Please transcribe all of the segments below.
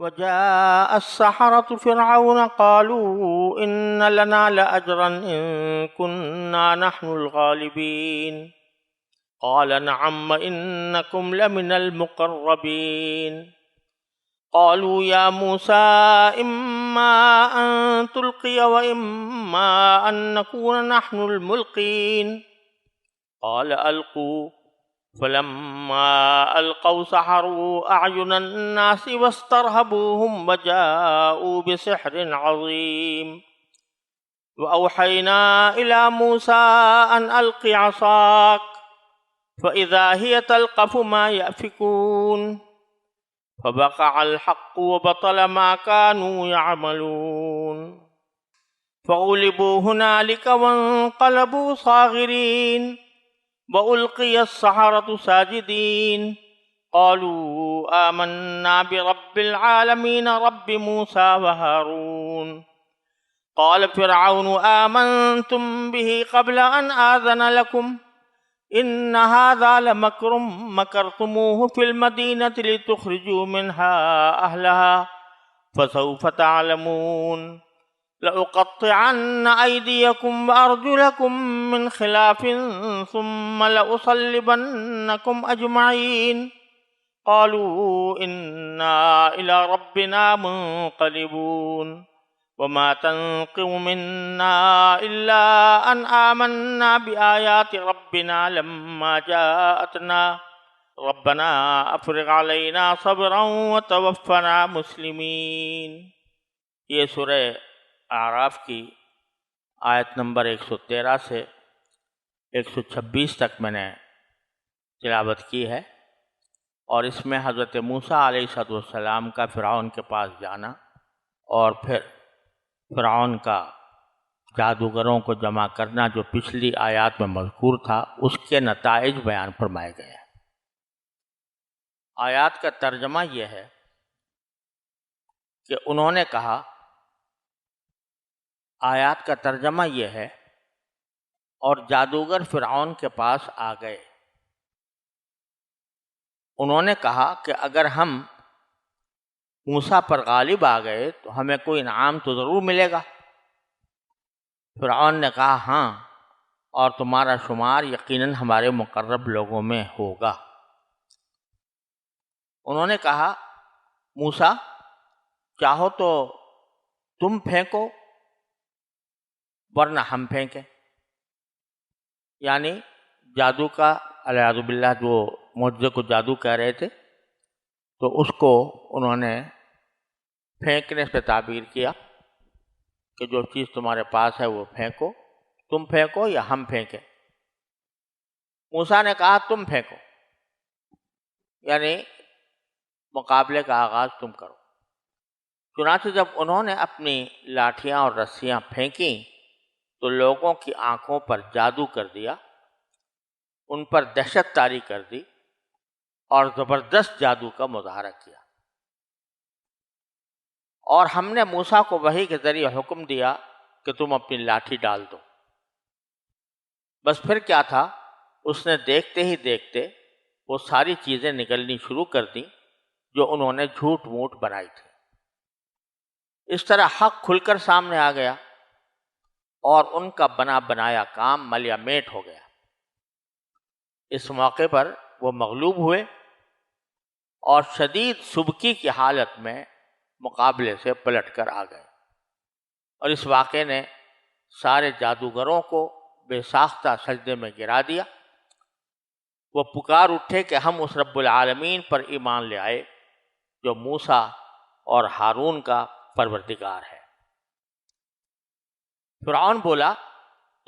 وجاء السحرة فرعون قالوا إن لنا لأجرا إن كنا نحن الغالبين قال نعم إنكم لمن المقربين قالوا يا موسى إما أن تلقي وإما أن نكون نحن الملقين قال ألقوا فلما ألقوا سحروا أعين الناس واسترهبوهم وجاءوا بسحر عظيم وأوحينا إلى موسى أن ألق عصاك فإذا هي تلقف ما يأفكون فوقع الحق وبطل ما كانوا يعملون فغلبوا هنالك وانقلبوا صاغرين وألقي السحرة ساجدين قالوا آمنا برب العالمين رب موسى وهارون قال فرعون آمنتم به قبل أن آذن لكم إن هذا لمكر مكرتموه في المدينة لتخرجوا منها أهلها فسوف تعلمون لأقطعن أيديكم وأرجلكم من خلاف ثم لأصلبنكم أجمعين قالوا إنا إلى ربنا منقلبون وما تنقم منا إلا أن آمنا بآيات ربنا لما جاءتنا ربنا أفرغ علينا صبرا وتوفنا مسلمين۔ یہ سورہ اعراف کی آیت نمبر 113 سے 126 تک میں نے تلاوت کی ہے، اور اس میں حضرت موسیٰ علیہ السلام کا فرعون کے پاس جانا اور پھر فرعون کا جادوگروں کو جمع کرنا جو پچھلی آیات میں مذکور تھا، اس کے نتائج بیان فرمائے گئے ہیں۔ آیات کا ترجمہ یہ ہے کہ انہوں نے کہا، آیات کا ترجمہ یہ ہے، اور جادوگر فرعون کے پاس آ گئے۔ انہوں نے کہا کہ اگر ہم موسیٰ پر غالب آ گئے تو ہمیں کوئی انعام تو ضرور ملے گا۔ فرعون نے کہا ہاں، اور تمہارا شمار یقیناً ہمارے مقرب لوگوں میں ہوگا۔ انہوں نے کہا موسیٰ چاہو تو تم پھینکو ورنہ ہم پھینکیں، یعنی جادو کا الیاذ باللہ جو معجزے کو جادو کہہ رہے تھے، تو اس کو انہوں نے پھینکنے سے تعبیر کیا کہ جو چیز تمہارے پاس ہے وہ پھینکو، تم پھینکو یا ہم پھینکیں۔ موسیٰ نے کہا تم پھینکو، یعنی مقابلے کا آغاز تم کرو۔ چنانچہ جب انہوں نے اپنی لاٹھیاں اور رسیاں پھینکیں تو لوگوں کی آنکھوں پر جادو کر دیا، ان پر دہشت طاری کر دی اور زبردست جادو کا مظاہرہ کیا۔ اور ہم نے موسیٰ کو وحی کے ذریعے حکم دیا کہ تم اپنی لاٹھی ڈال دو۔ بس پھر کیا تھا، اس نے دیکھتے ہی دیکھتے وہ ساری چیزیں نکلنی شروع کر دیں جو انہوں نے جھوٹ موٹ بنائی تھی۔ اس طرح حق کھل کر سامنے آ گیا اور ان کا بنا بنایا کام ملیا میٹ ہو گیا۔ اس موقع پر وہ مغلوب ہوئے اور شدید سبکی کی حالت میں مقابلے سے پلٹ کر آ گئے، اور اس واقعے نے سارے جادوگروں کو بے ساختہ سجدے میں گرا دیا۔ وہ پکار اٹھے کہ ہم اس رب العالمین پر ایمان لے آئے جو موسیٰ اور ہارون کا پروردگار ہے۔ فرعون بولا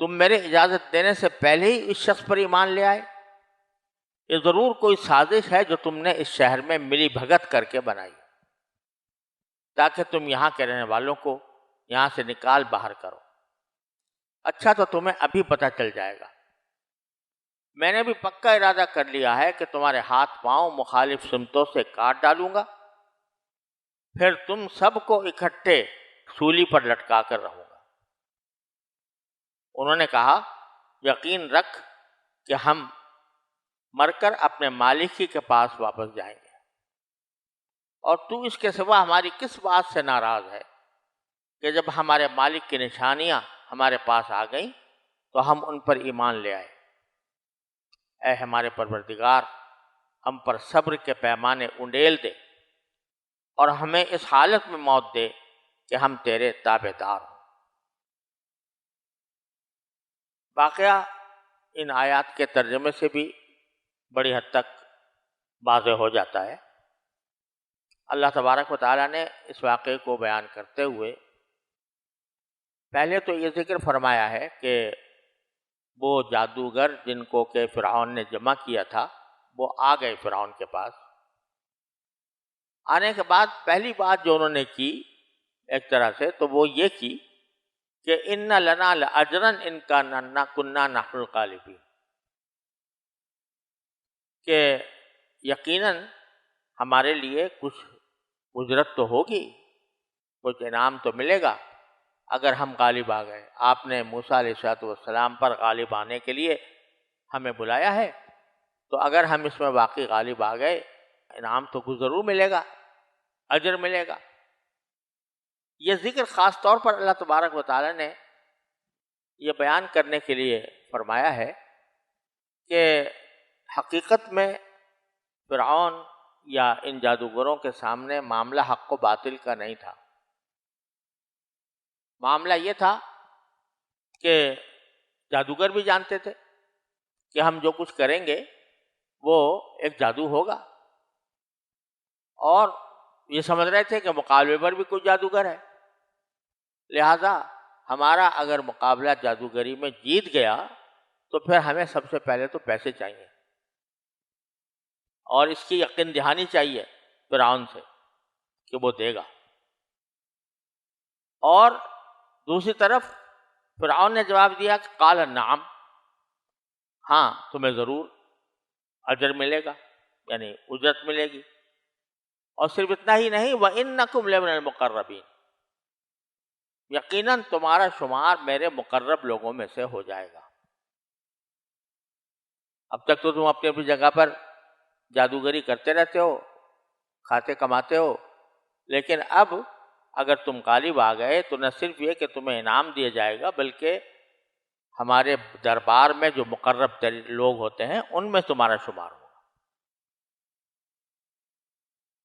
تم میرے اجازت دینے سے پہلے ہی اس شخص پر ایمان لے آئے، یہ ضرور کوئی سازش ہے جو تم نے اس شہر میں ملی بھگت کر کے بنائی تاکہ تم یہاں کے رہنے والوں کو یہاں سے نکال باہر کرو۔ اچھا تو تمہیں ابھی پتہ چل جائے گا، میں نے بھی پکا ارادہ کر لیا ہے کہ تمہارے ہاتھ پاؤں مخالف سمتوں سے کاٹ ڈالوں گا، پھر تم سب کو اکٹھے سولی پر لٹکا کر رہوں گا۔ انہوں نے کہا یقین رکھ کہ ہم مر کر اپنے مالک ہی کے پاس واپس جائیں گے، اور تو اس کے سوا ہماری کس بات سے ناراض ہے کہ جب ہمارے مالک کی نشانیاں ہمارے پاس آ گئیں تو ہم ان پر ایمان لے آئے۔ اے ہمارے پروردگار، ہم پر صبر کے پیمانے انڈیل دے اور ہمیں اس حالت میں موت دے کہ ہم تیرے تابع دار ہوں۔ واقعہ ان آیات کے ترجمے سے بھی بڑی حد تک واضح ہو جاتا ہے۔ اللہ تبارک و تعالیٰ نے اس واقعے کو بیان کرتے ہوئے پہلے تو یہ ذکر فرمایا ہے کہ وہ جادوگر جن کو کہ فرعون نے جمع کیا تھا وہ آ گئے فرعون کے پاس۔ آنے کے بعد پہلی بات جو انہوں نے کی ایک طرح سے تو وہ یہ کی کہ ان لنا لاجرا ان کنا نحن الغالبین، کہ یقیناً ہمارے لیے کچھ اجرت تو ہوگی، کچھ انعام تو ملے گا اگر ہم غالب آ گئے۔ آپ نے موسیٰ علیہ السلام پر غالب آنے کے لیے ہمیں بلایا ہے، تو اگر ہم اس میں واقعی غالب آ گئے انعام تو کچھ ضرور ملے گا، اجر ملے گا۔ یہ ذکر خاص طور پر اللہ تبارک و تعالیٰ نے یہ بیان کرنے کے لیے فرمایا ہے کہ حقیقت میں فرعون یا ان جادوگروں کے سامنے معاملہ حق و باطل کا نہیں تھا۔ معاملہ یہ تھا کہ جادوگر بھی جانتے تھے کہ ہم جو کچھ کریں گے وہ ایک جادو ہوگا، اور یہ سمجھ رہے تھے کہ مقابلے پر بھی کوئی جادوگر ہے، لہذا ہمارا اگر مقابلہ جادوگری میں جیت گیا تو پھر ہمیں سب سے پہلے تو پیسے چاہیے، اور اس کی یقین دہانی چاہیے فرعون سے کہ وہ دے گا۔ اور دوسری طرف فرعون نے جواب دیا کہ قال نعم، ہاں تمہیں ضرور اجر ملے گا، یعنی اجرت ملے گی، اور صرف اتنا ہی نہیں وَإِنَّكُمْ لَمِنَ الْمُقَرَّبِينَ، یقیناً تمہارا شمار میرے مقرب لوگوں میں سے ہو جائے گا۔ اب تک تو تم اپنی اپنی جگہ پر جادوگری کرتے رہتے ہو، کھاتے کماتے ہو، لیکن اب اگر تم غالب آ گئے تو نہ صرف یہ کہ تمہیں انعام دیا جائے گا بلکہ ہمارے دربار میں جو مقرب لوگ ہوتے ہیں ان میں تمہارا شمار ہوگا۔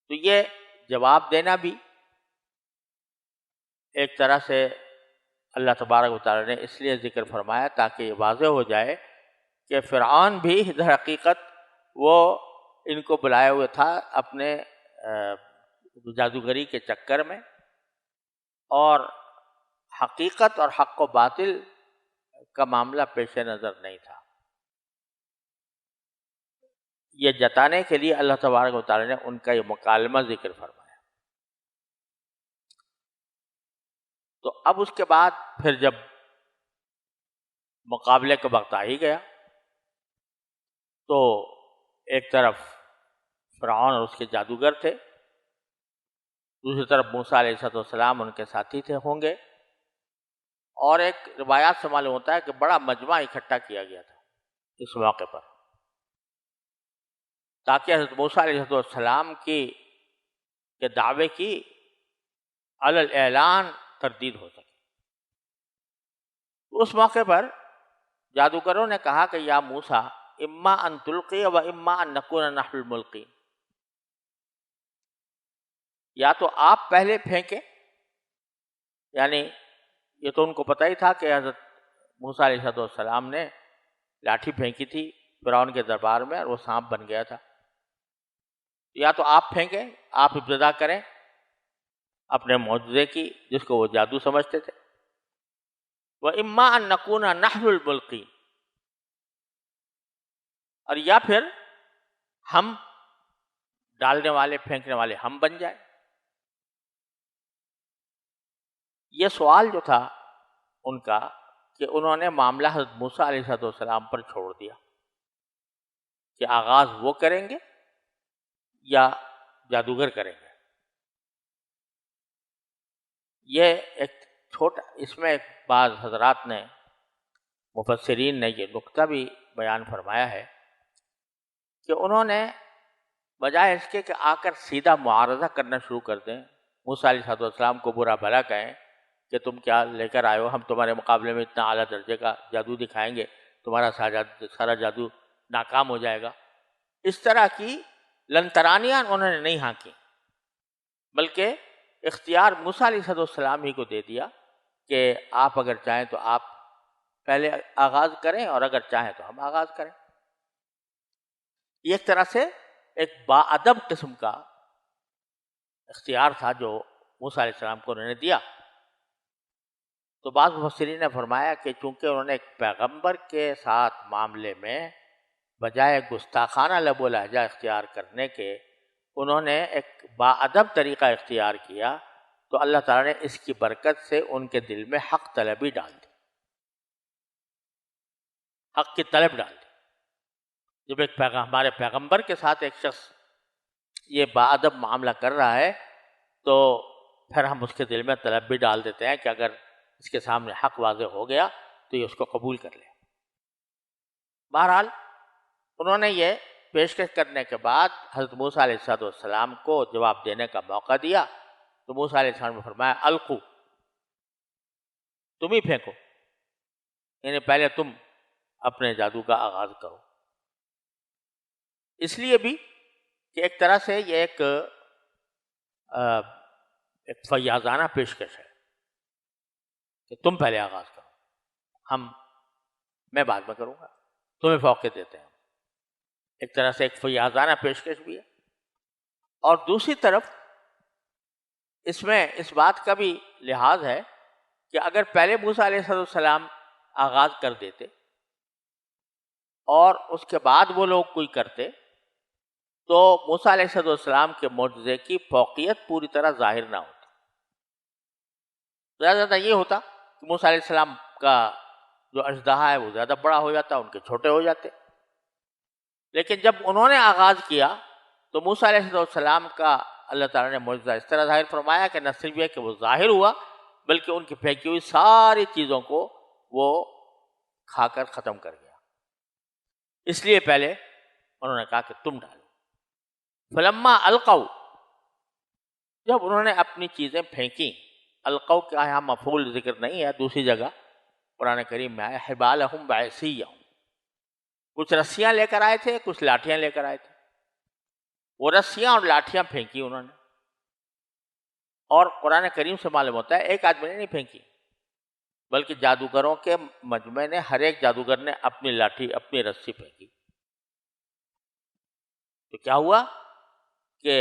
تو یہ جواب دینا بھی ایک طرح سے اللہ تبارک و تعالیٰ نے اس لیے ذکر فرمایا تاکہ یہ واضح ہو جائے کہ فرعون بھی در حقیقت وہ ان کو بلائے ہوئے تھا اپنے جادوگری کے چکر میں، اور حقیقت اور حق و باطل کا معاملہ پیش نظر نہیں تھا۔ یہ جتانے کے لیے اللہ تبارک و تعالیٰ نے ان کا یہ مکالمہ ذکر فرمایا۔ تو اب اس کے بعد پھر جب مقابلے کا وقت آ ہی گیا تو ایک طرف فرعون اور اس کے جادوگر تھے، دوسری طرف موسیٰ علیہ السلام ان کے ساتھی تھے ہوں گے، اور ایک روایات سے معلوم ہوتا ہے کہ بڑا مجمع اکٹھا کیا گیا تھا اس موقع پر تاکہ حضرت موسیٰ علیہ السلام کے دعوے کی علی الاعلان تردید ہو سکے۔ اس موقع پر جادوگروں نے کہا کہ یا موسیٰ اما ان تلقی و اما ان نکون نحن الملقین، یا تو آپ پہلے پھینکیں، یعنی یہ تو ان کو پتہ ہی تھا کہ حضرت موسیٰ علیہ السلام نے لاٹھی پھینکی تھی فرعون کے دربار میں اور وہ سانپ بن گیا تھا، یا تو آپ پھینکیں، آپ ابتدا کریں اپنے معجزے کی جس کو وہ جادو سمجھتے تھے، وَإِمَّا أَن نَّكُونَ نَحْنُ الْمُلْقِينَ، اور یا پھر ہم ڈالنے والے پھینکنے والے ہم بن جائیں۔ یہ سوال جو تھا ان کا کہ انہوں نے معاملہ حضرت موسیٰ علیہ السلام پر چھوڑ دیا کہ آغاز وہ کریں گے یا جادوگر کریں گے۔ یہ ایک چھوٹا، اس میں بعض حضرات نے مفسرین نے یہ نقطہ بھی بیان فرمایا ہے کہ انہوں نے بجائے اس کے کہ آ کر سیدھا معارضہ کرنا شروع کر دیں، موسیٰ علیہ السلام کو برا بھلا کہیں کہ تم کیا لے کر آئے ہو، ہم تمہارے مقابلے میں اتنا اعلیٰ درجے کا جادو دکھائیں گے، تمہارا سارا جادو ناکام ہو جائے گا. اس طرح کی لنترانیاں انہوں نے نہیں ہانکی، بلکہ اختیار موسیٰ علیہ السلام ہی کو دے دیا کہ آپ اگر چاہیں تو آپ پہلے آغاز کریں اور اگر چاہیں تو ہم آغاز کریں. یہ ایک طرح سے ایک با ادب قسم کا اختیار تھا جو موسیٰ علیہ السلام کو انہوں نے دیا. تو بعض مفسرین نے فرمایا کہ چونکہ انہوں نے ایک پیغمبر کے ساتھ معاملے میں بجائے گستاخانہ لب و لہجہ اختیار کرنے کے انہوں نے ایک با ادب طریقہ اختیار کیا، تو اللہ تعالیٰ نے اس کی برکت سے ان کے دل میں حق طلبی ڈال دی، حق کی طلب ڈال دی. جب ایک ہمارے پیغمبر کے ساتھ ایک شخص یہ با ادب معاملہ کر رہا ہے تو پھر ہم اس کے دل میں طلب بھی ڈال دیتے ہیں کہ اگر اس کے سامنے حق واضح ہو گیا تو یہ اس کو قبول کر لے. بہرحال انہوں نے یہ پیشکش کرنے کے بعد حضرت موسیٰ علیہ السلام کو جواب دینے کا موقع دیا، تو موسیٰ علیہ السلام نے فرمایا القو، تم ہی پھینکو، یعنی پہلے تم اپنے جادو کا آغاز کرو. اس لیے بھی کہ ایک طرح سے یہ ایک فیاضانہ پیشکش ہے کہ تم پہلے آغاز کرو، میں بعد میں کروں گا، تمہیں فوقیت دیتے ہیں. ایک طرح سے ایک فیاضانہ پیشکش بھی ہے. اور دوسری طرف اس میں اس بات کا بھی لحاظ ہے کہ اگر پہلے موسیٰ علیہ السلام آغاز کر دیتے اور اس کے بعد وہ لوگ کوئی کرتے تو موسیٰ علیہ السلام کے معجزے کی فوقیت پوری طرح ظاہر نہ ہوتی. زیادہ زیادہ یہ ہوتا کہ موسیٰ علیہ السلام کا جو اژدہا ہے وہ زیادہ بڑا ہو جاتا، ان کے چھوٹے ہو جاتے. لیکن جب انہوں نے آغاز کیا تو موسیٰ علیہ السلام کا اللہ تعالیٰ نے معجزہ اس طرح ظاہر فرمایا کہ نہ صرف یہ کہ وہ ظاہر ہوا بلکہ ان کی پھینکی ہوئی ساری چیزوں کو وہ کھا کر ختم کر گیا. اس لیے پہلے انہوں نے کہا کہ تم ڈالو. فلما القوا، جب انہوں نے اپنی چیزیں پھینکی، القوا کا یہاں مفعول ذکر نہیں ہے، دوسری جگہ قرآن کریم میں آیا حبالہم بعصیہم، کچھ رسیاں لے کر آئے تھے، کچھ لاٹھیاں لے کر آئے تھے. وہ رسیاں اور لاٹھیاں پھینکی انہوں نے، اور قرآن کریم سے معلوم ہوتا ہے ایک آدمی نے نہیں پھینکی بلکہ جادوگروں کے مجمع نے، ہر ایک جادوگر نے اپنی لاٹھی اپنی رسی پھینکی. تو کیا ہوا کہ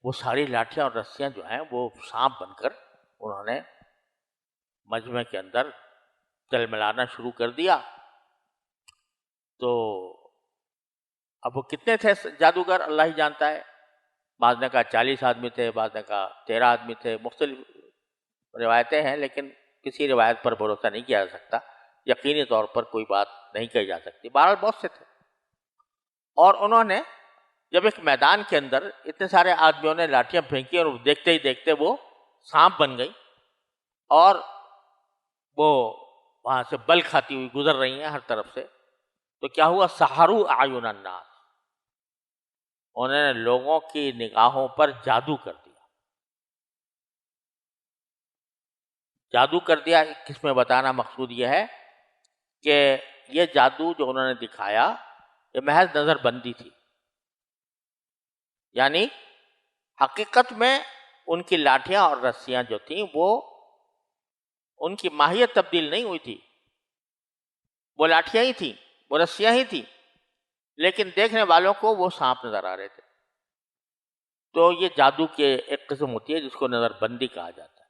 وہ ساری لاٹھیاں اور رسیاں جو ہیں وہ سانپ بن کر انہوں نے مجمع کے اندر تل ملانا شروع کر دیا. تو اب وہ کتنے تھے جادوگر اللہ ہی جانتا ہے، بعض نے کہا 40 آدمی تھے، بعض نے کہا 13 آدمی تھے، مختلف روایتیں ہیں لیکن کسی روایت پر بھروسہ نہیں کیا جا سکتا، یقینی طور پر کوئی بات نہیں کہی جا سکتی. بہرحال بہت سے تھے. اور انہوں نے جب ایک میدان کے اندر اتنے سارے آدمیوں نے لاٹھیاں پھینکی اور دیکھتے ہی دیکھتے وہ سانپ بن گئی اور وہ وہاں سے بل کھاتی ہوئی گزر رہی ہیں ہر طرف سے، تو کیا ہوا سحروا اعین الناس، انہوں نے لوگوں کی نگاہوں پر جادو کر دیا. جادو کر دیا کس میں بتانا مقصود یہ ہے کہ یہ جادو جو انہوں نے دکھایا یہ محض نظر بندی تھی، یعنی حقیقت میں ان کی لاٹھیاں اور رسیاں جو تھیں وہ ان کی ماہیت تبدیل نہیں ہوئی تھی، وہ لاٹھیاں ہی تھیں، وہ رسیاں ہی تھیں، لیکن دیکھنے والوں کو وہ سانپ نظر آ رہے تھے. تو یہ جادو کی ایک قسم ہوتی ہے جس کو نظر بندی کہا جاتا ہے.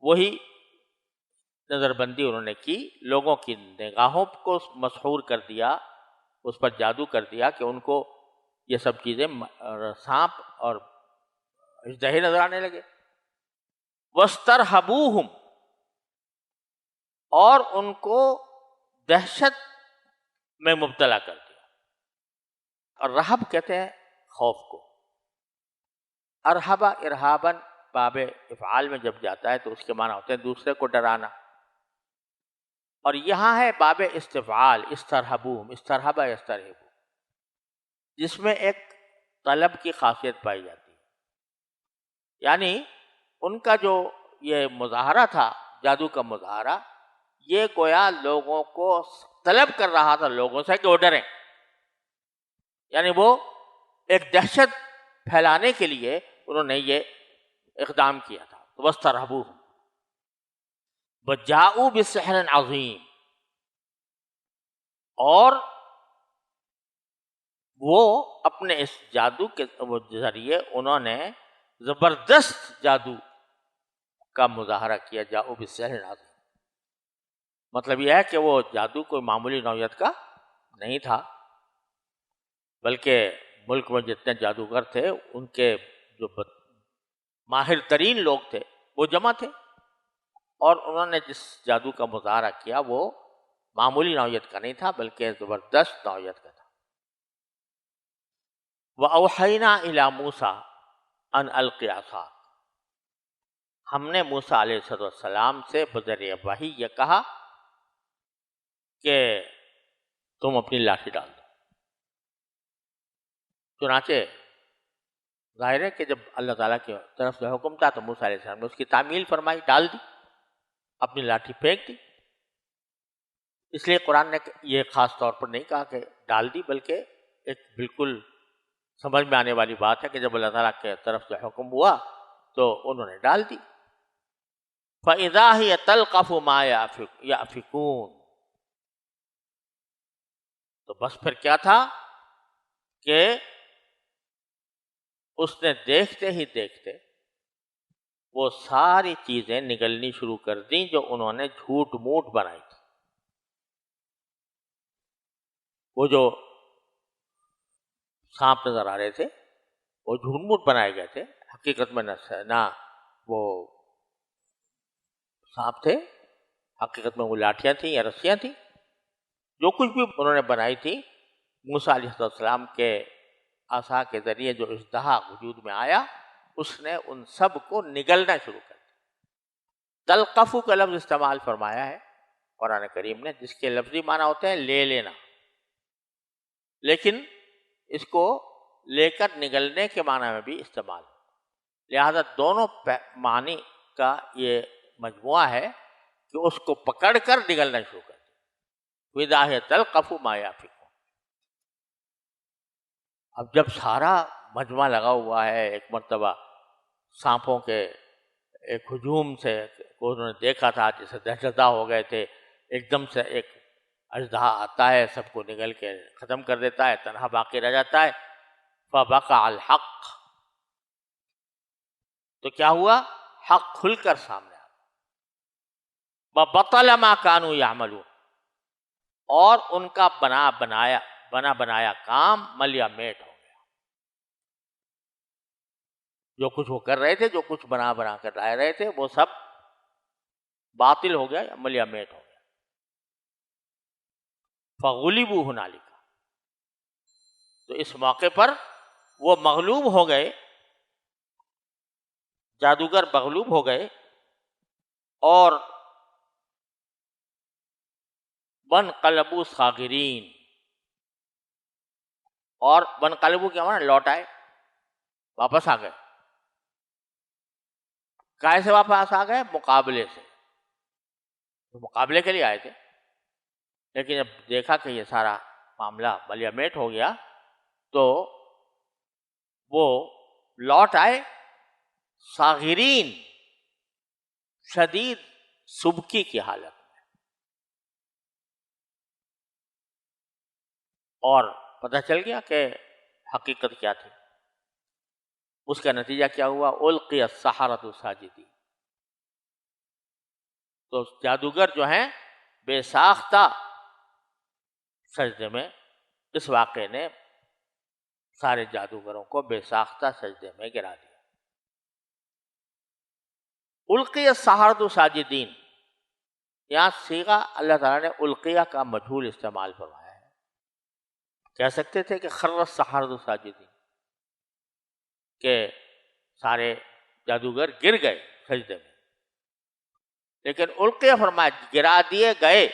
وہی نظر بندی انہوں نے کی، لوگوں کی نگاہوں کو مسحور کر دیا، اس پر جادو کر دیا کہ ان کو یہ سب چیزیں سانپ اور اژدہے نظر آنے لگے. وَاسْتَرْهَبُوهُمْ، اور ان کو دہشت میں مبتلا کر دیا. اور رہب کہتے ہیں خوف کو. ارہبا ارہابن باب افعال میں جب جاتا ہے تو اس کے معنی ہوتے ہیں دوسرے کو ڈرانا، اور یہاں ہے باب استفعال، استرہبوہم، استرہبا یسترہبو، جس میں ایک طلب کی خاصیت پائی جاتی ہے. یعنی ان کا جو یہ مظاہرہ تھا، جادو کا مظاہرہ، یہ گویا لوگوں کو طلب کر رہا تھا لوگوں سے کہ وہ ڈریں. یعنی وہ ایک دہشت پھیلانے کے لیے انہوں نے یہ اقدام کیا تھا. وَاسْتَرْهَبُوهُمْ وَجَاءُوا بِسِحْرٍ عَظِيمٍ، اور وہ اپنے اس جادو کے ذریعے انہوں نے زبردست جادو کا مظاہرہ کیا. جاءوا بسحر عظیم، مطلب یہ ہے کہ وہ جادو کوئی معمولی نوعیت کا نہیں تھا، بلکہ ملک میں جتنے جادوگر تھے ان کے جو ماہر ترین لوگ تھے وہ جمع تھے، اور انہوں نے جس جادو کا مظاہرہ کیا وہ معمولی نوعیت کا نہیں تھا بلکہ زبردست نوعیت کا تھا. وَأَوْحَيْنَا إِلَى مُوسَىٰ أَنْ أَلْقِ عَصَاكَ، ہم نے موسیٰ علیہ السلام سے بذریعہ وحی یہ کہا کہ تم اپنی لاٹھی ڈال دو. چنانچہ ظاہر ہے کہ جب اللہ تعالیٰ کی طرف سے حکم تھا تو موسیٰ علیہ السلام نے اس کی تعمیل فرمائی، ڈال دی، اپنی لاٹھی پھینک دی. اس لیے قرآن نے یہ خاص طور پر نہیں کہا کہ ڈال دی، بلکہ ایک بالکل سمجھ میں آنے والی بات ہے کہ جب اللہ تعالیٰ کی طرف سے حکم ہوا تو انہوں نے ڈال دی. فَإِذَا هِيَ تَلْقَفُ مَا يَأْفِكُونَ، تو بس پھر کیا تھا کہ اس نے دیکھتے ہی دیکھتے وہ ساری چیزیں نگلنی شروع کر دیں جو انہوں نے جھوٹ موٹ بنائی تھی. وہ جو سانپ نظر آ رہے تھے وہ جھوٹ موٹ بنائے گئے تھے، حقیقت میں نہ وہ سانپ تھے، حقیقت میں وہ لاٹھیاں تھیں یا رسیاں تھیں. جو کچھ بھی انہوں نے بنائی تھی، موسیٰ علیہ السلام کے عصا کے ذریعے جو اژدہا وجود میں آیا اس نے ان سب کو نگلنا شروع کر دیا. تلقفو کا لفظ استعمال فرمایا ہے قرآن کریم نے، جس کے لفظی معنی ہوتے ہیں لے لینا، لیکن اس کو لے کر نگلنے کے معنی میں بھی استعمال، لہذا دونوں معنی کا یہ مجموعہ ہے کہ اس کو پکڑ کر نگلنا شروع کر دیا. وَإِذَا هِيَ تَلْقَفُ مَا يَأْفِكُونَ. اب جب سارا مجمع لگا ہوا ہے، ایک مرتبہ سانپوں کے ایک ہجوم سے انہوں نے دیکھا تھا جسے دہشتزدہ ہو گئے تھے، ایک دم سے ایک اژدہا آتا ہے سب کو نگل کے ختم کر دیتا ہے، تنہا باقی رہ جاتا ہے. فَبَقَعَ الْحَقُّ، تو کیا ہوا؟ حق کھل کر سامنے آ گیا. وَبَطَلَ مَا كَانُوا يَعْمَلُونَ، اور ان کا بنایا کام ملیا میٹ ہو گیا. جو کچھ وہ کر رہے تھے، جو کچھ بنا کر لائے رہے تھے، وہ سب باطل ہو گیا یا ملیا میٹ ہو گیا. فَغُلِبُوا هُنَالِكَ، تو اس موقع پر وہ مغلوب ہو گئے، جادوگر مغلوب ہو گئے، اور وَانْقَلَبُوا صَاغِرِينَ، اور وَانْقَلَبُوا کیا معنی؟ لوٹ آئے، واپس آ گئے. کائے سے واپس آ گئے؟ مقابلے سے، مقابلے کے لیے آئے تھے، لیکن جب دیکھا کہ یہ سارا معاملہ ملیا میٹ ہو گیا تو وہ لوٹ آئے صاغرین، شدید سبکی کی حالت میں. اور پتہ چل گیا کہ حقیقت کیا تھی. اس کا نتیجہ کیا ہوا؟ القی السحرۃ ساجدین، تو جادوگر جو ہیں بے ساختہ سجدے میں، اس واقعے نے سارے جادوگروں کو بے ساختہ سجدے میں گرا دیا. القی السحرۃ ساجدین، یہاں صیغہ اللہ تعالیٰ نے القیہ کا مجہول استعمال فرمایا ہے. کہہ سکتے تھے کہ خر السحرۃ ساجدین، کہ سارے جادوگر گر گئے سجدے میں، لیکن القیہ فرمایا گرا دیے گئے،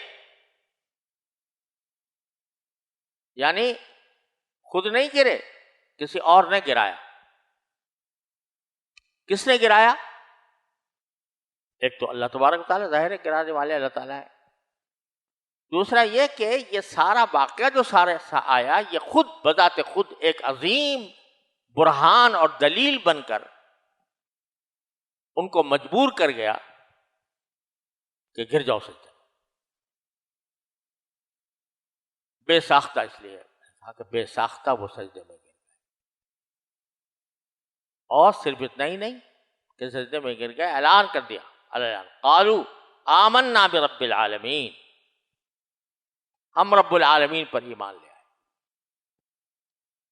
یعنی خود نہیں گرے کسی اور نے گرایا. کس نے گرایا؟ ایک تو اللہ تبارک و تعالیٰ، ظاہر ہے گرانے والے اللہ تعالیٰ ہے. دوسرا یہ کہ یہ سارا واقعہ جو سارا آیا یہ خود بذات خود ایک عظیم برہان اور دلیل بن کر ان کو مجبور کر گیا کہ گر جاؤ سجدے. بے ساختہ، اس لیے کہا کہ بے ساختہ وہ سجدے میں گر گئے. اور صرف اتنا ہی نہیں کہ سجدے میں گر گئے، اعلان کر دیا، اعلان قالوا آمنا برب العالمین، ہم رب العالمین پر ایمان لے آئے.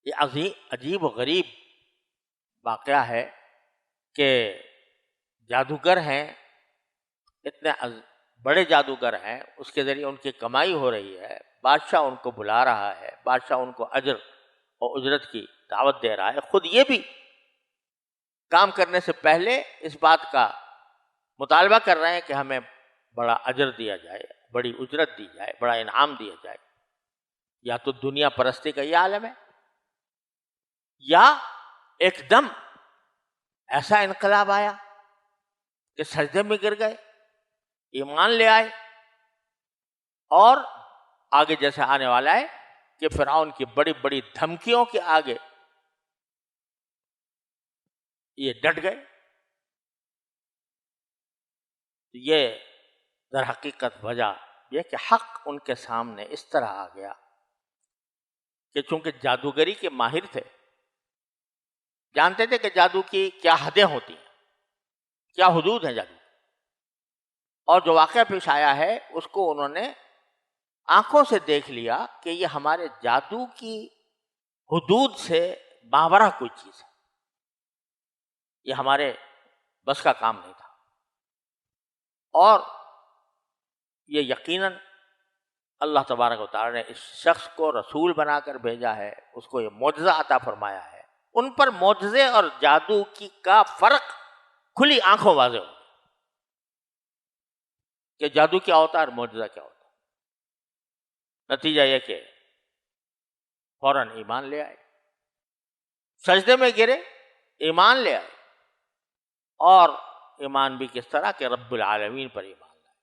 یہ عجیب و غریب واقعہ ہے کہ جادوگر ہیں، اتنے بڑے جادوگر ہیں، اس کے ذریعے ان کی کمائی ہو رہی ہے، بادشاہ ان کو بلا رہا ہے، بادشاہ ان کو اجر اور اجرت کی دعوت دے رہا ہے. خود یہ بھی کام کرنے سے پہلے اس بات کا مطالبہ کر رہے ہیں کہ ہمیں بڑا اجر دیا جائے، بڑی اجرت دی جائے، بڑا انعام دیا جائے. یا تو دنیا پرستی کا یہ عالم ہے، یا ایک دم ایسا انقلاب آیا کہ سجدے میں گر گئے، ایمان لے آئے. اور آگے جیسے آنے والا ہے کہ فرعون کی بڑی بڑی دھمکیوں کے آگے یہ ڈٹ گئے. یہ در حقیقت وجہ یہ کہ حق ان کے سامنے اس طرح آ گیا کہ چونکہ جادوگری کے ماہر تھے، جانتے تھے کہ جادو کی کیا حدیں ہوتی ہیں، کیا حدود ہیں جادو. اور جو واقعہ پیش آیا ہے اس کو انہوں نے آنکھوں سے دیکھ لیا کہ یہ ہمارے جادو کی حدود سے ماورا کوئی چیز ہے، یہ ہمارے بس کا کام نہیں تھا. اور یہ یقیناً اللہ تبارک و تعالی نے اس شخص کو رسول بنا کر بھیجا ہے، اس کو یہ معجزہ عطا فرمایا ہے. ان پر معجزے اور جادو کی کا فرق کھلی آنکھوں واضح ہو کہ جادو کیا ہوتا ہے اور معجزہ کیا ہوتا ہے. نتیجہ یہ کہ فوراً ایمان لے آئے، سجدے میں گرے، ایمان لے آئے. اور ایمان بھی کس طرح کہ رب العالمین پر ایمان لائے.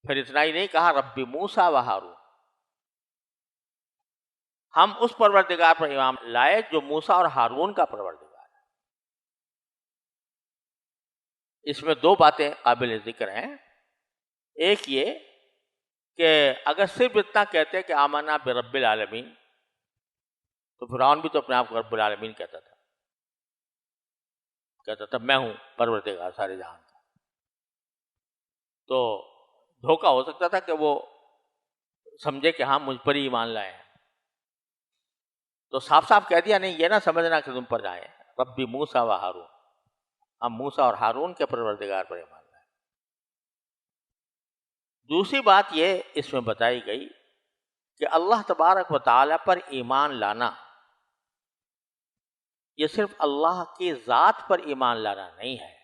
پھر اتنا ہی نہیں کہا رب موسیٰ و ہارون، ہم اس پروردگار پر ایمان لائے جو موسیٰ اور ہارون کا پروردگار ہے. اس میں دو باتیں قابل ذکر ہیں. ایک یہ کہ اگر صرف اتنا کہتے کہ آمنا برب العالمین تو فرعون بھی تو اپنے آپ کو رب العالمین کہتا تھا میں ہوں پروردگار سارے جہان کا. تو دھوکہ ہو سکتا تھا کہ وہ سمجھے کہ ہاں مجھ پر ہی ایمان لائے ہیں. تو صاف صاف کہہ دیا نہیں، یہ نہ سمجھنا کہ تم پر جائیں، ربی موسیٰ و ہارون، ہم موسیٰ اور ہارون کے پروردگار پر ایمان لائے. دوسری بات یہ اس میں بتائی گئی کہ اللہ تبارک و تعالی پر ایمان لانا یہ صرف اللہ کی ذات پر ایمان لانا نہیں ہے،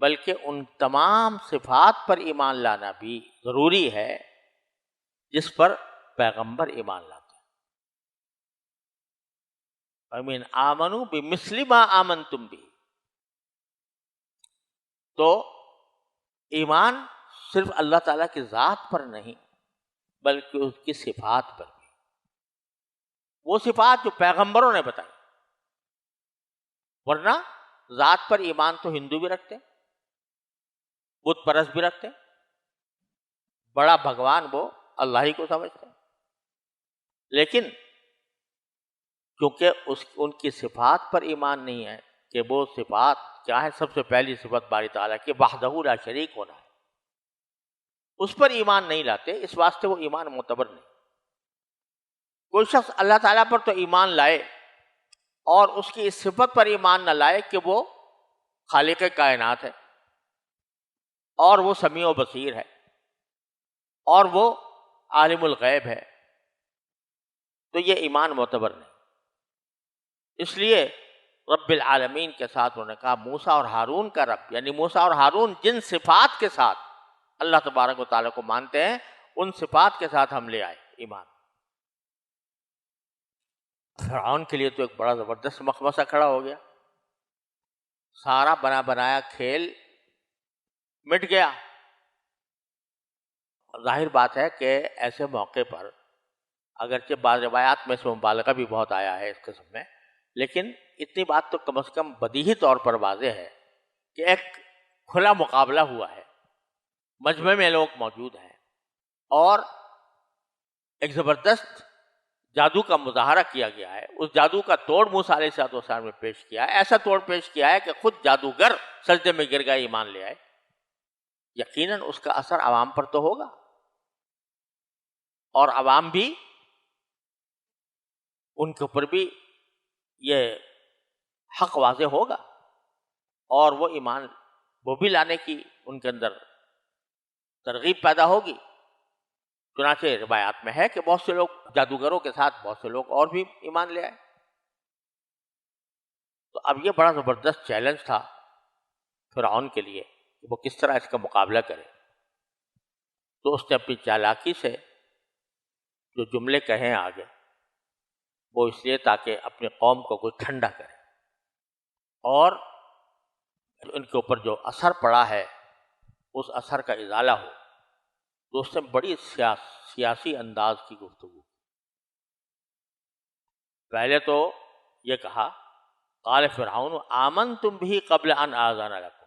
بلکہ ان تمام صفات پر ایمان لانا بھی ضروری ہے جس پر پیغمبر ایمان لاتے ہیں. فَمِنْ آمَنُوا بِمِثْلِ مَا آمَنْتُمْ بِهِ. تو ایمان صرف اللہ تعالیٰ کی ذات پر نہیں بلکہ اس کی صفات پر بھی، وہ صفات جو پیغمبروں نے بتائی. ورنہ ذات پر ایمان تو ہندو بھی رکھتے، بت پرست بھی رکھتے، بڑا بھگوان وہ اللہ ہی کو سمجھتے. لیکن کیونکہ ان کی صفات پر ایمان نہیں ہے کہ وہ صفات کیا ہے. سب سے پہلی صفت باری تعالیٰ کی وحدہ لا شریک ہونا ہے، اس پر ایمان نہیں لاتے، اس واسطے وہ ایمان معتبر نہیں. کوئی شخص اللہ تعالیٰ پر تو ایمان لائے اور اس کی اس صفت پر ایمان نہ لائے کہ وہ خالق کائنات ہے اور وہ سمیع و بصیر ہے اور وہ عالم الغیب ہے، تو یہ ایمان معتبر نہیں. اس لیے رب العالمین کے ساتھ انہوں نے کہا موسیٰ اور ہارون کا رب، یعنی موسیٰ اور ہارون جن صفات کے ساتھ اللہ تبارک و تعالیٰ کو مانتے ہیں ان صفات کے ساتھ ہم لے آئے ایمان. فرعون کے لیے تو ایک بڑا زبردست مخمصہ کھڑا ہو گیا، سارا بنا بنایا کھیل مٹ گیا۔ ظاہر بات ہے کہ ایسے موقع پر اگرچہ بعض روایات میں سے مبالغہ بھی بہت آیا ہے اس قسم میں، لیکن اتنی بات تو کم از کم بدیہی طور پر واضح ہے کہ ایک کھلا مقابلہ ہوا ہے، مجمع میں لوگ موجود ہیں اور ایک زبردست جادو کا مظاہرہ کیا گیا ہے۔ اس جادو کا توڑ موسیٰ علیہ السلام نے پیش کیا ہے، ایسا توڑ پیش کیا ہے کہ خود جادوگر سجدے میں گر گئے، ایمان لے آئے۔ یقیناً اس کا اثر عوام پر تو ہوگا، اور عوام بھی ان کے اوپر بھی یہ حق واضح ہوگا، اور وہ ایمان وہ بھی لانے کی ان کے اندر ترغیب پیدا ہوگی۔ چنانچہ روایات میں ہے کہ بہت سے لوگ جادوگروں کے ساتھ بہت سے لوگ اور بھی ایمان لے آئے۔ تو اب یہ بڑا زبردست چیلنج تھا فرعون کے لیے کہ وہ کس طرح اس کا مقابلہ کرے۔ تو اس نے اپنی چالاکی سے جو جملے کہیں آگے، وہ اس لیے تاکہ اپنی قوم کو کوئی ٹھنڈا کرے، اور ان کے اوپر جو اثر پڑا ہے اس اثر کا ازالہ ہو۔ تو اس نے بڑی سیاسی انداز کی گفتگو۔ پہلے تو یہ کہا قال فرعون آمنتم به قبل ان آذن لکم،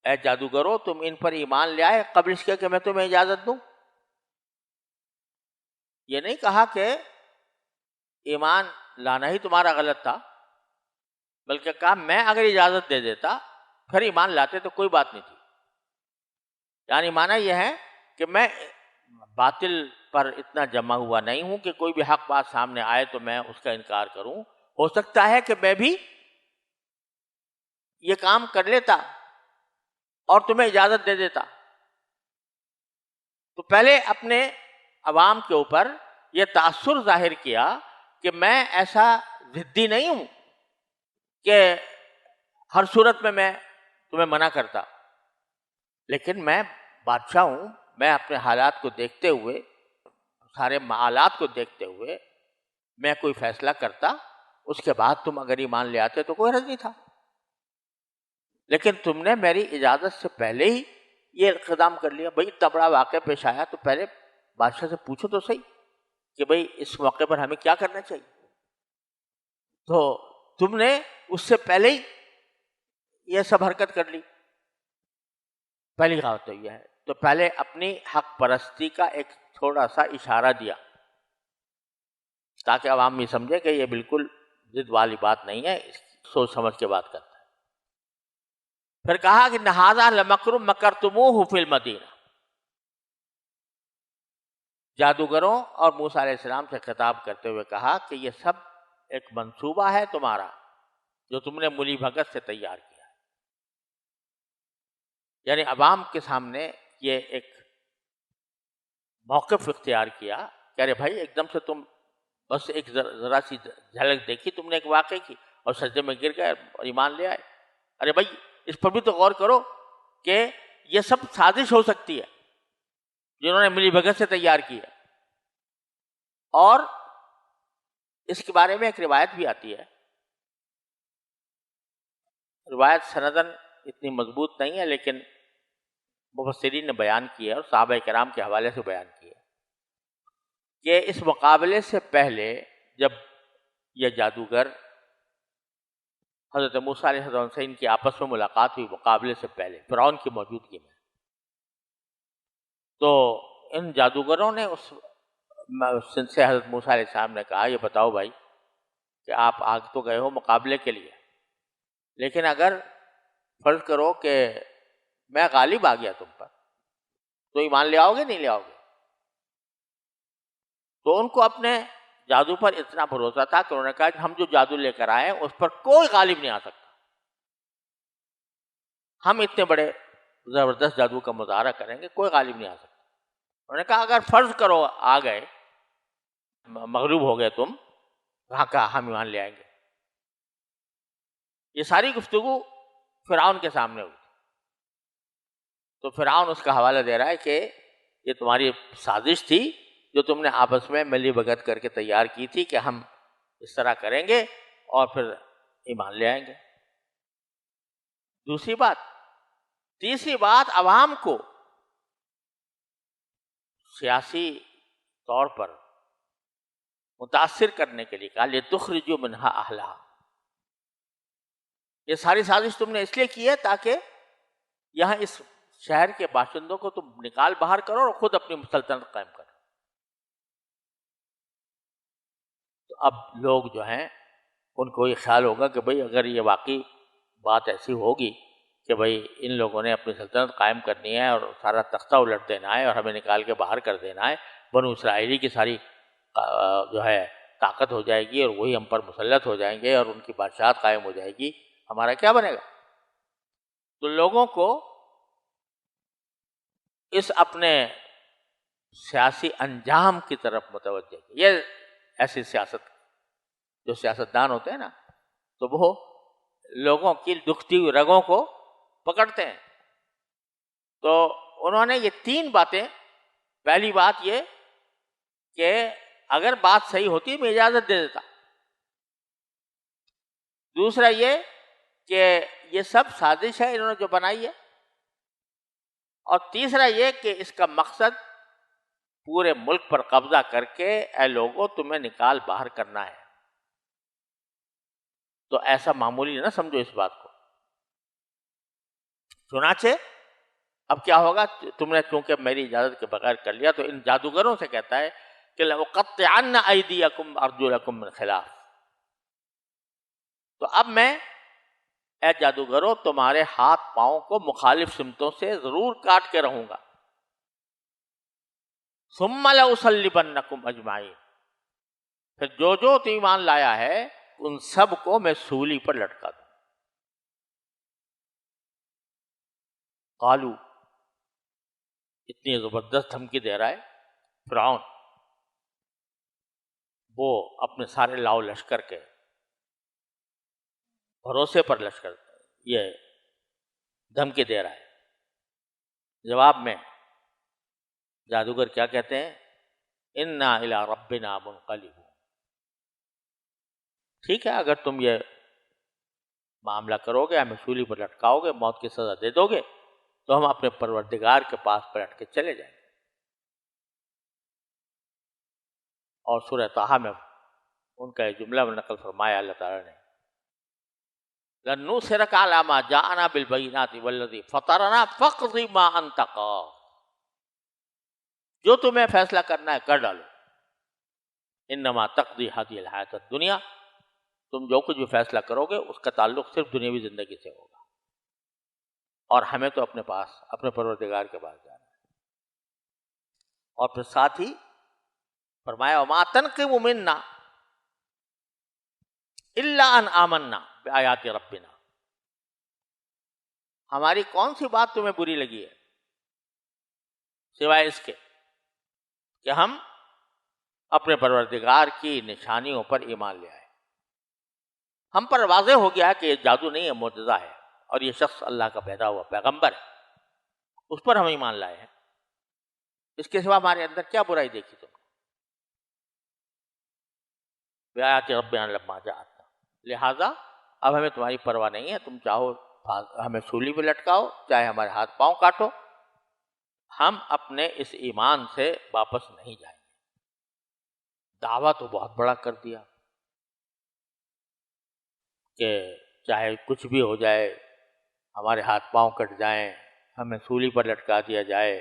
اے جادوگرو تم ان پر ایمان لے آئے قبل اس کے کہ میں تمہیں اجازت دوں۔ یہ نہیں کہا کہ ایمان لانا ہی تمہارا غلط تھا، بلکہ کہا میں اگر اجازت دے دیتا پھر ایمان لاتے تو کوئی بات نہیں تھی۔ یعنی معنی یہ ہے کہ میں باطل پر اتنا جمع ہوا نہیں ہوں کہ کوئی بھی حق بات سامنے آئے تو میں اس کا انکار کروں۔ ہو سکتا ہے کہ میں بھی یہ کام کر لیتا اور تمہیں اجازت دے دیتا۔ تو پہلے اپنے عوام کے اوپر یہ تاثر ظاہر کیا کہ میں ایسا ضدی نہیں ہوں کہ ہر صورت میں تمہیں منع کرتا، لیکن میں بادشاہ ہوں، میں اپنے حالات کو دیکھتے ہوئے، سارے معالات کو دیکھتے ہوئے میں کوئی فیصلہ کرتا، اس کے بعد تم اگر ایمان لے آتے تو کوئی حرج نہیں تھا۔ لیکن تم نے میری اجازت سے پہلے ہی یہ اقدام کر لیا۔ بھائی اتنا بڑا واقعہ پیش آیا تو پہلے بادشاہ سے پوچھو تو صحیح کہ بھائی اس موقع پر ہمیں کیا کرنا چاہیے۔ تو تم نے اس سے پہلے ہی یہ سب حرکت کر لی۔ پہلی بات تو یہ ہے، تو پہلے اپنی حق پرستی کا ایک تھوڑا سا اشارہ دیا تاکہ عوام یہ سمجھے کہ یہ بالکل ضد والی بات نہیں ہے، سوچ سمجھ کے بات کرتا ہے۔ پھر کہا کہ ھذا لمکر مکرتموہ فی المدینہ، جادوگروں اور موسیٰ علیہ السلام سے خطاب کرتے ہوئے کہا کہ یہ سب ایک منصوبہ ہے تمہارا جو تم نے ملی بھگت سے تیار کیا ہے۔ یعنی عوام کے سامنے یہ ایک موقف اختیار کیا کہ ارے بھائی ایک دم سے تم بس ایک ذرا سی جھلک دیکھی تم نے ایک واقعے کی اور سجدے میں گر گئے اور ایمان لے آئے۔ ارے بھائی اس پر بھی تو غور کرو کہ یہ سب سازش ہو سکتی ہے جنہوں نے ملی بھگت سے تیار کی ہے۔ اور اس کے بارے میں ایک روایت بھی آتی ہے، روایت سندن اتنی مضبوط نہیں ہے لیکن مفسرین نے بیان کی ہے اور صحابہ کرام کے حوالے سے بیان کی ہے کہ اس مقابلے سے پہلے جب یہ جادوگر حضرت موسیٰ علیہ السلام سے ان کی آپس میں ملاقات ہوئی، مقابلے سے پہلے فرعون کی موجودگی میں، تو ان جادوگروں نے اس سے حضرت موسیٰ علیہ السلام نے کہا یہ بتاؤ بھائی کہ آپ آگ تو گئے ہو مقابلے کے لیے، لیکن اگر فرض کرو کہ میں غالب آ گیا تم پر تو ایمان لے آؤ گے نہیں لے آؤ گے؟ تو ان کو اپنے جادو پر اتنا بھروسہ تھا کہ انہوں نے کہا کہ ہم جو جادو لے کر آئے ہیں اس پر کوئی غالب نہیں آ سکتا، ہم اتنے بڑے زبردست جادو کا مظاہرہ کریں گے کوئی غالب نہیں آ سکتا۔ انہوں نے کہا اگر فرض کرو آ گئے، مغلوب ہو گئے تم، وہاں کہا ہم ایمان لے آئیں گے۔ یہ ساری گفتگو فرعون کے سامنے ہوئی، تو فرعون اس کا حوالہ دے رہا ہے کہ یہ تمہاری سازش تھی جو تم نے آپس میں ملی بھگت کر کے تیار کی تھی کہ ہم اس طرح کریں گے اور پھر ایمان لے آئیں گے. دوسری بات. تیسری بات، عوام کو سیاسی طور پر متاثر کرنے کے لیے کہا لِتُخْرِجُوا مِنْهَا أَهْلَهَا. یہ ساری سازش تم نے اس لیے کی ہے تاکہ یہاں اس شہر کے باشندوں کو تم نکال باہر کرو اور خود اپنی سلطنت قائم کرو. تو اب لوگ جو ہیں ان کو یہ خیال ہوگا کہ بھئی اگر یہ واقعی بات ایسی ہوگی کہ بھئی ان لوگوں نے اپنی سلطنت قائم کرنی ہے اور سارا تختہ الٹ دینا ہے اور ہمیں نکال کے باہر کر دینا ہے، بنو اسرائیلی کی ساری جو ہے طاقت ہو جائے گی اور وہی ہم پر مسلط ہو جائیں گے اور ان کی بادشاہت قائم ہو جائے گی، ہمارا کیا بنے گا؟ تو لوگوں کو اس اپنے سیاسی انجام کی طرف متوجہ کی. یہ ایسی سیاست، جو سیاستدان ہوتے ہیں نا، تو وہ لوگوں کی دکھتی ہوئی رگوں کو پکڑتے ہیں. تو انہوں نے یہ تین باتیں، پہلی بات یہ کہ اگر بات صحیح ہوتی میں اجازت دے دیتا. دوسرا یہ کہ یہ سب سازش ہے انہوں نے جو بنائی ہے. اور تیسرا یہ کہ اس کا مقصد پورے ملک پر قبضہ کر کے اے لوگوں تمہیں نکال باہر کرنا ہے. تو ایسا معمولی نہ سمجھو اس بات کو. چنانچہ اب کیا ہوگا، تم نے چونکہ میری اجازت کے بغیر کر لیا تو ان جادوگروں سے کہتا ہے کہ لَأُقَطِّعَنَّ أَيْدِيَكُمْ وَأَرْجُلَكُمْ مِنْ خِلَافٍ. تو اب میں اے جادوگروں تمہارے ہاتھ پاؤں کو مخالف سمتوں سے ضرور کاٹ کے رہوں گا. ثُمَّ لَأُصَلِّبَنَّكُمْ أَجْمَعِينَ. پھر جو تو ایمان لایا ہے ان سب کو میں سولی پر لٹکا دوں. قالو، اتنی زبردست دھمکی دے رہا ہے فرعون. وہ اپنے سارے لاؤ لشکر کے بھروسے پر لشکر یہ دھمکی دے رہا ہے. جواب میں جادوگر کیا کہتے ہیں؟ انا الی ربنا منقلبون. ٹھیک ہے، اگر تم یہ معاملہ کرو گے، ہمیں سولی پر لٹکاؤ گے، موت کی سزا دے دو گے، تو ہم اپنے پروردگار کے پاس پلٹ کے چلے جائیں گے. اور سورہ طٰہٰ میں ان کا یہ جملہ نقل فرمایا اللہ تعالیٰ نے، لَن نُؤْثِرَكَ عَلَىٰ مَا جَاءَنَا بِالْبَيِّنَاتِ وَالَّذِي فَطَرَنَا فَاقْضِ مَا أَنْتَ قَاضٍ. جو تمہیں فیصلہ کرنا ہے کر ڈالو. انما تقضی هذه الحیاۃ الدنیا. تم جو کچھ بھی فیصلہ کرو گے اس کا تعلق صرف دنیاوی زندگی سے ہوگا، اور ہمیں تو اپنے پاس اپنے پروردگار کے پاس جانا ہے. اور پھر ساتھ ہی فرمایا وما تنقم منا الا ان آمنا بآیات ربنا. ہماری کون سی بات تمہیں بری لگی ہے سوائے اس کے کہ ہم اپنے پروردگار کی نشانیوں پر ایمان لے آئے. ہم پر واضح ہو گیا کہ یہ جادو نہیں ہے، معجزہ ہے، اور یہ شخص اللہ کا پیدا ہوا پیغمبر ہے، اس پر ہم ایمان لائے ہیں. اس کے سوا ہمارے اندر کیا برائی دیکھی تم نے؟ بآیات ربنا لما جاءتنا. لہذا اب ہمیں تمہاری پرواہ نہیں ہے، تم چاہو ہمیں سولی پہ لٹکاؤ، چاہے ہمارے ہاتھ پاؤں کاٹو، ہم اپنے اس ایمان سے واپس نہیں جائیں گے. دعویٰ تو بہت بڑا کر دیا کہ چاہے کچھ بھی ہو جائے، ہمارے ہاتھ پاؤں کٹ جائیں، ہمیں سولی پر لٹکا دیا جائے،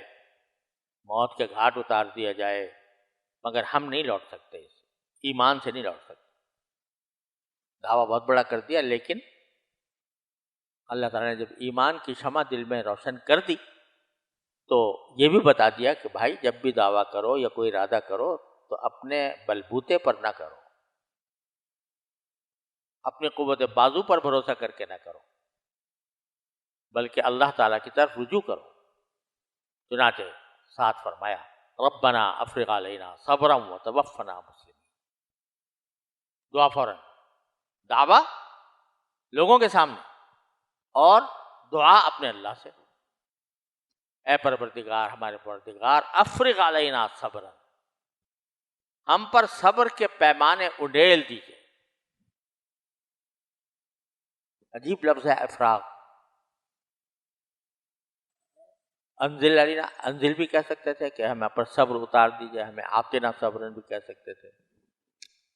موت کے گھاٹ اتار دیا جائے، مگر ہم نہیں لوٹ سکتے، اس ایمان سے نہیں لوٹ سکتے. دعویٰ بہت بڑا کر دیا. لیکن اللہ تعالیٰ نے جب ایمان کی شمع دل میں روشن کر دی تو یہ بھی بتا دیا کہ بھائی جب بھی دعویٰ کرو یا کوئی ارادہ کرو تو اپنے بلبوتے پر نہ کرو، اپنی قوت بازو پر بھروسہ کر کے نہ کرو، بلکہ اللہ تعالیٰ کی طرف رجوع کرو. چنانچہ ساتھ فرمایا ربنا افرغ علینا صبرا وتوفنا مسلمین. دعا فوراً، دعویٰ لوگوں کے سامنے اور دعا اپنے اللہ سے. اے پروردگار، ہمارے پروردگار افرغ علینا صبرا، ہم پر صبر کے پیمانے اڈیل دیجیے. عجیب لفظ ہے افراغ. انزل علینا، انزل بھی کہہ سکتے تھے کہ ہمیں پر صبر اتار دیجیے، ہمیں آتنا صبرن بھی کہہ سکتے تھے،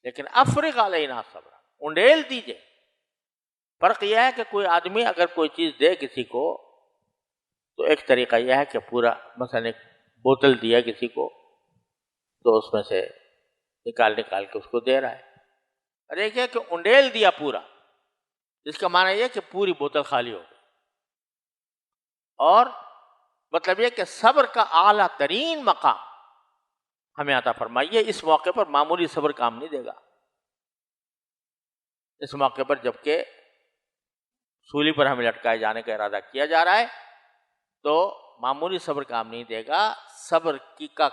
لیکن افرغ علینا صبر، انڈیل دیجیے. فرق یہ ہے کہ کوئی آدمی اگر کوئی چیز دے کسی کو تو ایک طریقہ یہ ہے کہ پورا مثلا ایک بوتل دیا کسی کو تو اس میں سے نکال کے اس کو دے رہا ہے، اور ایک ہے کہ انڈیل دیا پورا، جس کا معنی یہ کہ پوری بوتل خالی ہو گئی. اور مطلب یہ کہ صبر کا اعلیٰ ترین مقام ہمیں عطا فرمائیے. اس موقع پر معمولی صبر کام نہیں دے گا. اس موقع پر جبکہ سولی پر ہمیں لٹکائے جانے کا ارادہ کیا جا رہا ہے تو معمولی صبر کام نہیں دے گا. صبر کی کا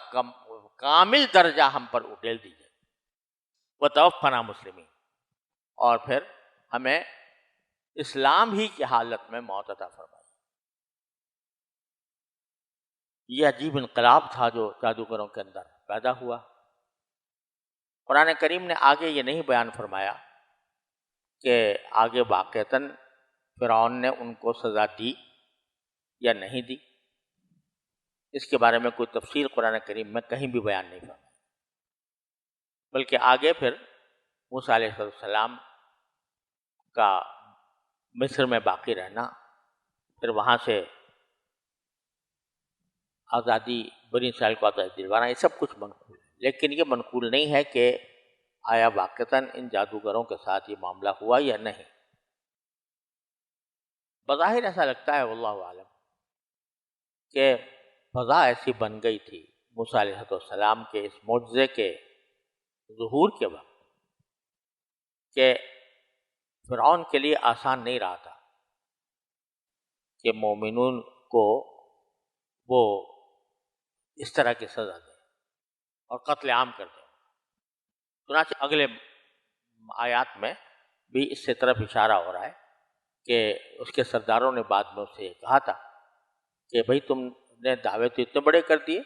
کامل درجہ ہم پر اڈیل دیجیے. وتوفنا مسلمین، اور پھر ہمیں اسلام ہی کی حالت میں موت عطا فرمائیے. یہ عجیب انقلاب تھا جو جادوگروں کے اندر پیدا ہوا. قرآن کریم نے آگے یہ نہیں بیان فرمایا کہ آگے واقعتاً فرعون نے ان کو سزا دی یا نہیں دی. اس کے بارے میں کوئی تفصیل قرآن کریم میں کہیں بھی بیان نہیں فرمایا، بلکہ آگے پھر موسیٰ علیہ السلام کا مصر میں باقی رہنا، پھر وہاں سے آزادی، بنی اسرائیل کو آزادی دلوانا، یہ سب کچھ منقول ہے. لیکن یہ منقول نہیں ہے کہ آیا واقعتاً ان جادوگروں کے ساتھ یہ معاملہ ہوا یا نہیں. بظاہر ایسا لگتا ہے واللہ عالم کہ فضا ایسی بن گئی تھی موسیٰ علیہ السلام کے اس معجزے کے ظہور کے وقت کہ فرعون کے لیے آسان نہیں رہا تھا کہ مومنون کو وہ اس طرح کی سزا دے اور قتل عام کر دے. چنانچہ اگلے آیات میں بھی اس سے طرف اشارہ ہو رہا ہے کہ اس کے سرداروں نے بعد میں اسے کہا تھا کہ بھئی تم نے دعوے تو اتنے بڑے کر دیے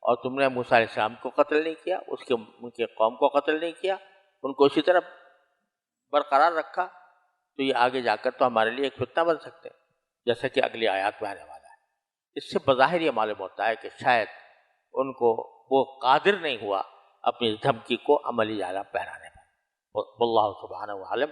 اور تم نے موسیٰ علیہ السلام کو قتل نہیں کیا، ان کے قوم کو قتل نہیں کیا، ان کو اسی طرح برقرار رکھا، تو یہ آگے جا کر تو ہمارے لیے ایک فتنہ بن سکتے ہیں، جیسا کہ اگلی آیات میں آنے والا ہے. اس سے بظاہر یہ معلوم ہوتا ہے کہ شاید ان کو وہ قادر نہیں ہوا اپنی اس دھمکی کو عملی جالہ پہنانے پر. واللہ سبحانہ و عالم.